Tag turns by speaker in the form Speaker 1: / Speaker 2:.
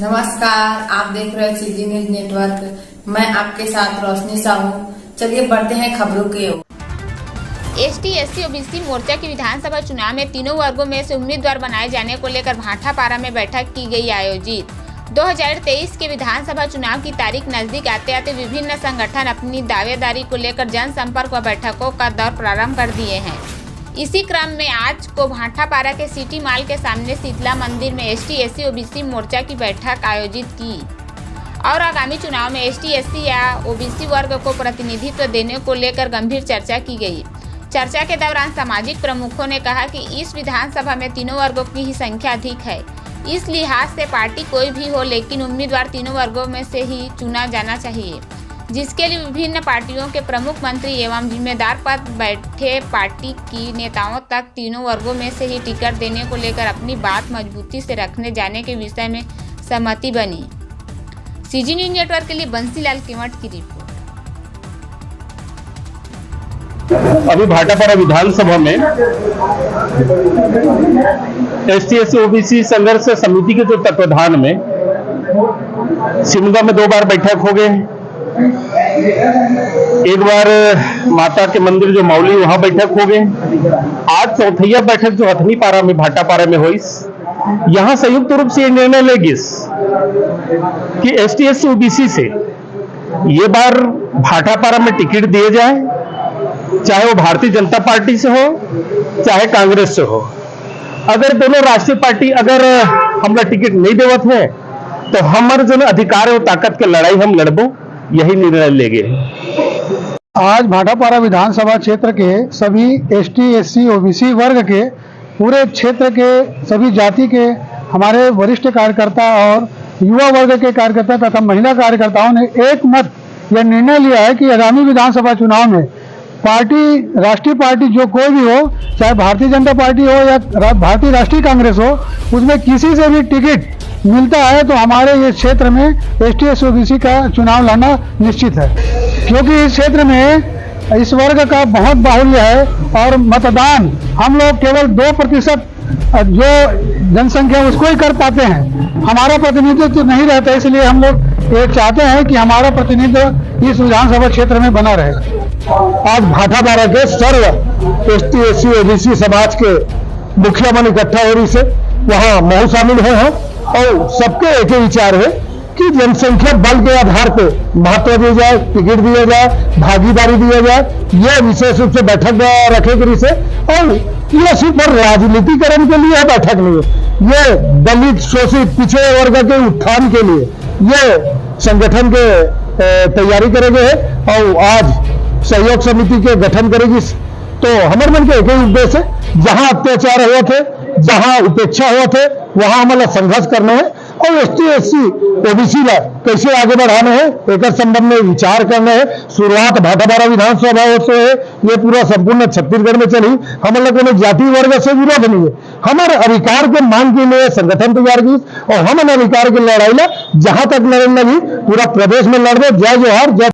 Speaker 1: नमस्कार, आप देख रहे हैं सीजी न्यूज नेटवर्क। मैं आपके साथ रोशनी साहू। चलिए बढ़ते हैं खबरों की ओर।
Speaker 2: एसटी एससी ओबीसी मोर्चा की विधानसभा चुनाव में तीनों वर्गों में से उम्मीदवार बनाए जाने को लेकर भाटापारा में बैठक की गई आयोजित। 2023 के विधानसभा चुनाव की तारीख नजदीक आते आते विभिन्न संगठन अपनी दावेदारी को लेकर जनसंपर्क व बैठकों का दौर प्रारंभ कर दिए हैं। इसी क्रम में आज को भाटापारा के सिटी मॉल के सामने शीतला मंदिर में एसटी एससी ओबीसी मोर्चा की बैठक आयोजित की और आगामी चुनाव में एसटी एससी या ओबीसी वर्ग को प्रतिनिधित्व देने को लेकर गंभीर चर्चा की गई। चर्चा के दौरान सामाजिक प्रमुखों ने कहा कि इस विधानसभा में तीनों वर्गों की ही संख्या अधिक है। इस लिहाज से पार्टी कोई भी हो, लेकिन उम्मीदवार तीनों वर्गों में से ही चुना जाना चाहिए, जिसके लिए विभिन्न पार्टियों के प्रमुख मंत्री एवं जिम्मेदार पद बैठे पार्टी की नेताओं तक तीनों वर्गों में से ही टिकट देने को लेकर अपनी बात मजबूती से रखने जाने के विषय में सहमति बनी। सीजी न्यूज नेटवर्क के लिए बंसीलाल केवट की रिपोर्ट।
Speaker 3: अभी भाटापारा विधानसभा में एसटी एससी ओबीसी संघर्ष समिति के जो तत्वाधान में सिमगा में 2 बार बैठक हो गए। एक बार माता के मंदिर जो मौली वहां बैठक हो गए। आज चौथैया बैठक जो हथनी पारा में भाटापारा में हुई, यहां संयुक्त रूप से निर्णय लेगी कि एसटी एससी ओबीसी से ये बार भाटापारा में टिकट दिए जाए, चाहे वो भारतीय जनता पार्टी से हो चाहे कांग्रेस से हो। अगर दोनों राष्ट्रीय पार्टी अगर हमरा टिकट नहीं देवत है तो हमारे जो अधिकार है वो ताकत के लड़ाई हम लड़बो, यही निर्णय लेंगे।
Speaker 4: आज भाटापारा विधानसभा क्षेत्र के सभी एसटी एससी ओबीसी वर्ग के पूरे क्षेत्र के सभी जाति के हमारे वरिष्ठ कार्यकर्ता और युवा वर्ग के कार्यकर्ता तथा महिला कार्यकर्ताओं ने एक मत यह निर्णय लिया है कि आगामी विधानसभा चुनाव में पार्टी, राष्ट्रीय पार्टी जो कोई भी हो, चाहे भारतीय जनता पार्टी हो या भारतीय राष्ट्रीय कांग्रेस हो, उसमें किसी से भी टिकट मिलता है तो हमारे ये क्षेत्र में एसटी एससी ओबीसी का चुनाव लड़ना निश्चित है, क्योंकि इस क्षेत्र में इस वर्ग का बहुत बाहुल्य है और मतदान हम लोग केवल 2% जो जनसंख्या उसको ही कर पाते हैं। हमारा प्रतिनिधित्व तो नहीं रहता, इसलिए हम लोग ये चाहते हैं कि हमारा प्रतिनिधित्व इस विधानसभा क्षेत्र में बना रहे।
Speaker 3: आज भाटापारा के सर्व एसटी एससी ओबीसी समाज के मुखिया मन इकट्ठा हो रही से वहाँ महू शामिल है और सबके एक ही विचार है कि जनसंख्या बल के आधार पे महत्व दिया जाए, टिकट दिया जाए, भागीदारी दिया जाए। ये विशेष रूप से बैठक रखे गई से और ये सिर्फ राजनीतिकरण के लिए बैठक नहीं है, ये दलित शोषित पिछड़े वर्ग के उत्थान के लिए ये संगठन के तैयारी करेंगे और आज सहयोग समिति के गठन करेगी। तो हमारे मन के एक ही उद्देश्य है, जहां अत्याचार हुए थे, जहां उपेक्षा हुए थे, वहां हमें संघर्ष करना है और एसटी एससी ओबीसी का कैसे आगे बढ़ाना है एक संबंध में विचार करना है। शुरुआत भाटापारा विधानसभा से है, ये पूरा संपूर्ण छत्तीसगढ़ में चली। हम लोगों ने जाति वर्ग से विरोध नहीं है, हमारे अधिकार के मांग के लिए संगठन तैयार की और हम अधिकार की लड़ाई ला जहां तक लड़ने लगी पूरा प्रदेश में लड़ दो। जय जोहार, जय